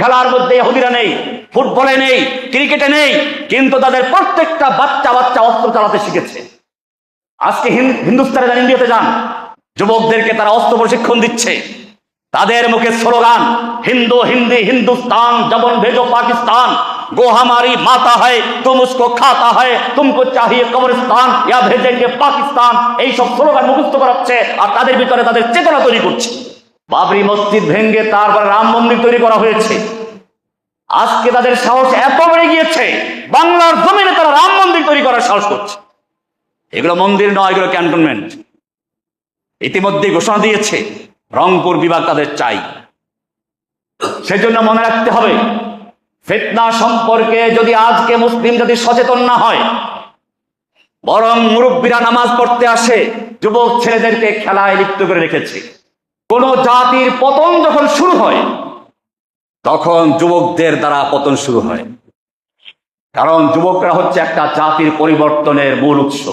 খেলার মধ্যে ইহুদিরা নেই, ফুটবলে নেই, ক্রিকেটে নেই, কিন্তু তাদের প্রত্যেকটা বাচ্চা বাচ্চা অস্ত্র চালাতে শিখেছে। আজকে হিন্দুস্তানে যান, ইন্ডিয়াতে যান, যুবকদেরকে তারা অস্ত্র প্রশিক্ষণ দিচ্ছে। তাদের মুখে স্লোগান হিন্দু হিন্দি হিন্দুস্তান জবন ভেজো পাকিস্তান, गो हमारी माता है तुम उसको खाता है, तुमको चाहिए कब्रिस्तान या भेजेंगे पाकिस्तान। এই সব স্লোগান মুখস্থ করাচ্ছে আর তাদের ভিতরে তাদের চেতনা তৈরি করছে। বাবরি মসজিদ ভেঙে তারপর রাম মন্দির তৈরি করা হয়েছে। আজকে তাদের সাহস এত বেড়ে গিয়েছে, বাংলার জমিনে তারা রাম মন্দির তৈরি করার সাহস করছে। এগুলো মন্দির নয়, এগুলো ক্যান্টনমেন্ট। ইতিমধ্যে ঘোষণা দিয়েছে রংপুর বিভাগ তাদের চাই। সেজন্য মনে রাখতে হবে, ফিতনা সম্পর্কে যদি আজকে মুসলিম জাতি সচেতন না হয়, বরং মুরব্বীরা নামাজ পড়তে আসে, যুবক ছেলেদেরকে খেলায় লিপ্ত করে রেখেছে। কোন জাতির পতন যখন শুরু হয়, তখন যুবকদের দ্বারা পতন শুরু হয়। কারণ যুবকরা হচ্ছে একটা জাতির পরিবর্তনের মূল উৎস।